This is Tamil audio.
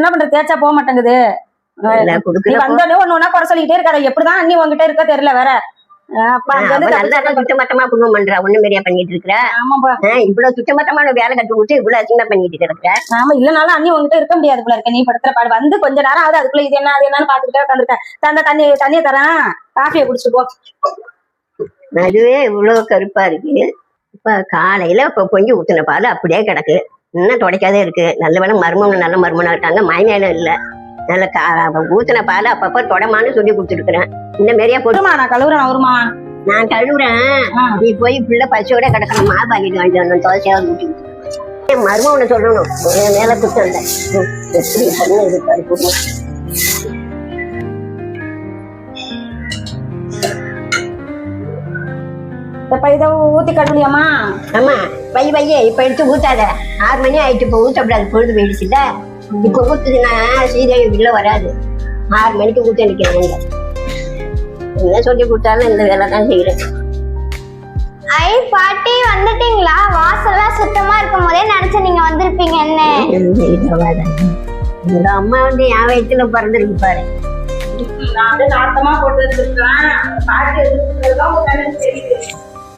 என்ன பண்றது, தேய்ச்சா போக மாட்டேங்குது. நீ வந்தோடனே ஒண்ணு ஒண்ணா குறை சொல்லிக்கிட்டே இருக்காத. எப்படிதான் அண்ணி உங்ககிட்ட இருக்க தெரியல வேற. சுத்தமட்டமா குடும்பம் பண்ற ஒண்ணு மாதிரியா பண்ணிட்டு இருக்கிற. இவ்வளவு சுத்தமட்டமான வேலை கட்டு விட்டு இவ்வளவு அசிங்கமா பண்ணிட்டு கிடக்குற. ஆமா, இல்லனாலும் அண்ணி உங்ககிட்ட இருக்க முடியாது போல இருக்க. நீ படுத்துற பாடு வந்து கொஞ்ச நேரம் ஆகுது, அதுக்குள்ள இது என்ன அது என்னன்னு பாத்துக்கிட்டே உட்காந்துருக்கேன். தண்ணியை தரேன், காஃபியை குடிச்சிட்டு போ. அதுவே இவ்வளவு கருப்பா இருக்கு. இப்ப காலையில இப்ப பொங்கி ஊத்துன பால் அப்படியே கிடக்கு, இன்னும் துடைக்காதே இருக்கு. நல்ல வேலை மருமகன் நல்ல மருமனா இருக்காங்க, மாமியாலும் இல்ல. நல்ல ஊத்துன பால் அப்பப்ப தொடமான்னு சொல்லி கொடுத்துருக்குறேன். இந்த மாதிரியா போட்டுமா நான் கழுவுறேன். வருமா நான் கழுவுறேன், நீ போய் பிள்ளை பசியோட கிடக்கணும். மா பாக்கிட்டு வாங்கிட்டு வரணும், தோசையாவது ஊட்டி மருமகனை சொல்லணும். மேல குத்தம் இல்லை, எப்படி பண்ண இருக்காரு. இதை ஊத்தி கழுவியாமா? ஆமா, பைய இப்ப எடுத்து ஊத்தாத. 6 மணி ஆயிட்டு, இப்ப ஊத்தப்படாது, பொழுது போயிடுச்சுல்ல. இப்ப ஊத்துதுன்னா சீதையை உள்ள வராது. 6 மணிக்கு ஊத்த நிக்கிறேன். என்ன சொல்லி கொடுத்தாலும் இந்த வேலை தான் செய்யறேன். ஐ பாட்டி வந்துட்டீங்களா? வாசல்லாம் சுத்தமா இருக்கும் போதே நினைச்ச நீங்க வந்திருப்பீங்க. எங்க அம்மா வந்து என் வயிற்றுல பிறந்திருக்கு பாரு. நான் நாட்டமா போட்டு வச்சிருக்கேன். பாட்டி தெரியுது.